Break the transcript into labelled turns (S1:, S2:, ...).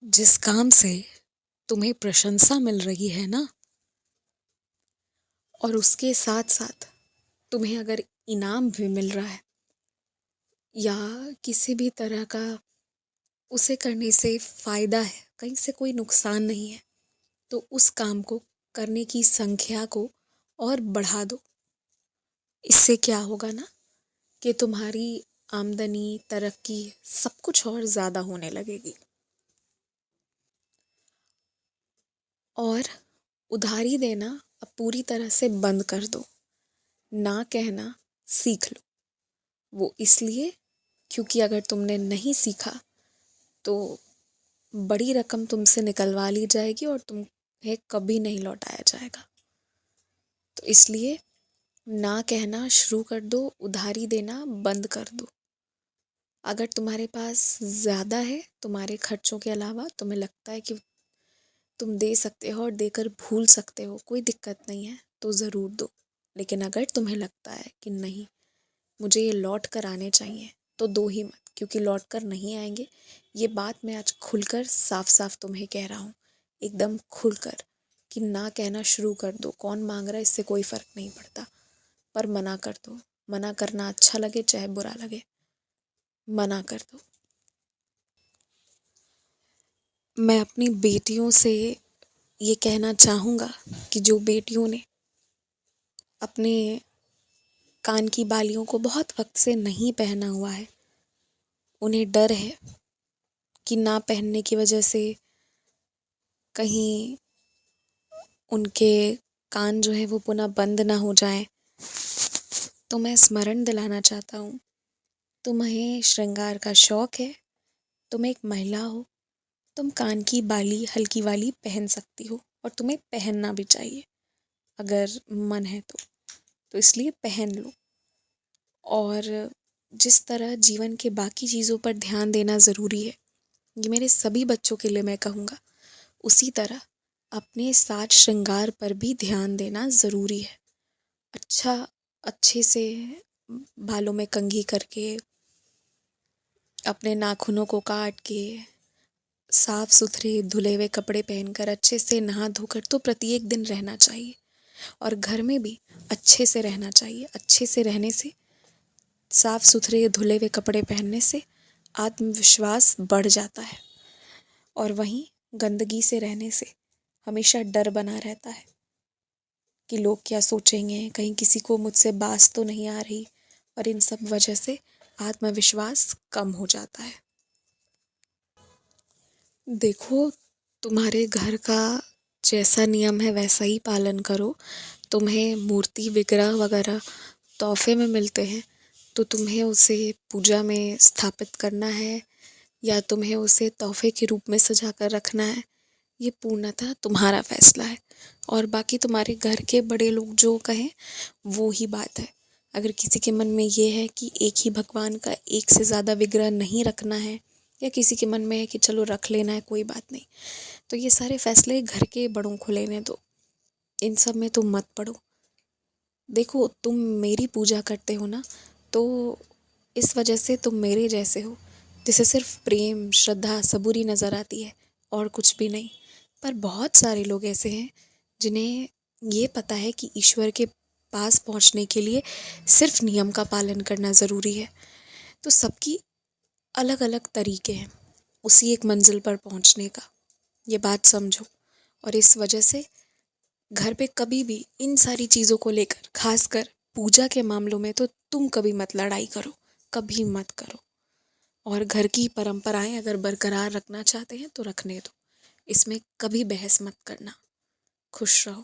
S1: जिस काम से तुम्हें प्रशंसा मिल रही है ना, और उसके साथ साथ तुम्हें अगर इनाम भी मिल रहा है या किसी भी तरह का उसे करने से फायदा है, कहीं से कोई नुकसान नहीं है, तो उस काम को करने की संख्या को और बढ़ा दो। इससे क्या होगा ना कि तुम्हारी आमदनी, तरक्की सब कुछ और ज़्यादा होने लगेगी। और उधारी देना अब पूरी तरह से बंद कर दो। ना कहना सीख लो। वो इसलिए क्योंकि अगर तुमने नहीं सीखा तो बड़ी रकम तुमसे निकलवा ली जाएगी और तुम्हें कभी नहीं लौटाया जाएगा। तो इसलिए ना कहना शुरू कर दो, उधारी देना बंद कर दो। अगर तुम्हारे पास ज़्यादा है, तुम्हारे खर्चों के अलावा तुम्हें लगता है कि तुम दे सकते हो और देकर भूल सकते हो, कोई दिक्कत नहीं है, तो ज़रूर दो। लेकिन अगर तुम्हें लगता है कि नहीं, मुझे ये लौट कर आने चाहिए, तो दो ही मत, क्योंकि लौट कर नहीं आएंगे। ये बात मैं आज खुलकर साफ साफ तुम्हें कह रहा हूँ, एकदम खुलकर, कि ना कहना शुरू कर दो। कौन मांग रहा है इससे कोई फ़र्क नहीं पड़ता, पर मना कर दो। मना करना अच्छा लगे चाहे बुरा लगे, मना कर दो। मैं अपनी बेटियों से ये कहना चाहूँगा कि जो बेटियों ने अपने कान की बालियों को बहुत वक्त से नहीं पहना हुआ है, उन्हें डर है कि ना पहनने की वजह से कहीं उनके कान जो है वो पुनः बंद ना हो जाएं, तो मैं स्मरण दिलाना चाहता हूँ, तुम्हें श्रृंगार का शौक है, तुम एक महिला हो, तुम कान की बाली हल्की वाली पहन सकती हो और तुम्हें पहनना भी चाहिए अगर मन है तो इसलिए पहन लो। और जिस तरह जीवन के बाकी चीज़ों पर ध्यान देना ज़रूरी है, ये मेरे सभी बच्चों के लिए मैं कहूँगा, उसी तरह अपने साज श्रृंगार पर भी ध्यान देना ज़रूरी है। अच्छे से बालों में कंघी करके, अपने नाखूनों को काट के, साफ सुथरे धुले हुए कपड़े पहनकर, अच्छे से नहा धोकर तो प्रत्येक दिन रहना चाहिए। और घर में भी अच्छे से रहना चाहिए। अच्छे से रहने से, साफ सुथरे धुले हुए कपड़े पहनने से आत्मविश्वास बढ़ जाता है। और वहीं गंदगी से रहने से हमेशा डर बना रहता है कि लोग क्या सोचेंगे, कहीं किसी को मुझसे बात तो नहीं आ रही, और इन सब वजह से आत्मविश्वास कम हो जाता है। देखो, तुम्हारे घर का जैसा नियम है वैसा ही पालन करो। तुम्हें मूर्ति विग्रह वगैरह तोहफे में मिलते हैं, तो तुम्हें उसे पूजा में स्थापित करना है या तुम्हें उसे तोहफे के रूप में सजा कर रखना है, ये पूर्णतः तुम्हारा फैसला है। और बाकी तुम्हारे घर के बड़े लोग जो कहें वो ही बात है। अगर किसी के मन में ये है कि एक ही भगवान का एक से ज़्यादा विग्रह नहीं रखना है, या किसी के मन में है कि चलो रख लेना है, कोई बात नहीं, तो ये सारे फैसले घर के बड़ों को लेने दो। इन सब में तुम मत पड़ो। देखो, तुम मेरी पूजा करते हो ना, तो इस वजह से तुम मेरे जैसे हो, जिसे सिर्फ प्रेम, श्रद्धा, सबूरी नज़र आती है और कुछ भी नहीं। पर बहुत सारे लोग ऐसे हैं जिन्हें ये पता है कि ईश्वर के पास पहुंचने के लिए सिर्फ नियम का पालन करना ज़रूरी है। तो सबकी अलग अलग तरीके हैं उसी एक मंजिल पर पहुंचने का, ये बात समझो। और इस वजह से घर पे कभी भी इन सारी चीज़ों को लेकर, खासकर पूजा के मामलों में, तो तुम कभी मत लड़ाई करो, कभी मत करो। और घर की परंपराएं अगर बरकरार रखना चाहते हैं तो रखने दो, इसमें कभी बहस मत करना। खुश रहो।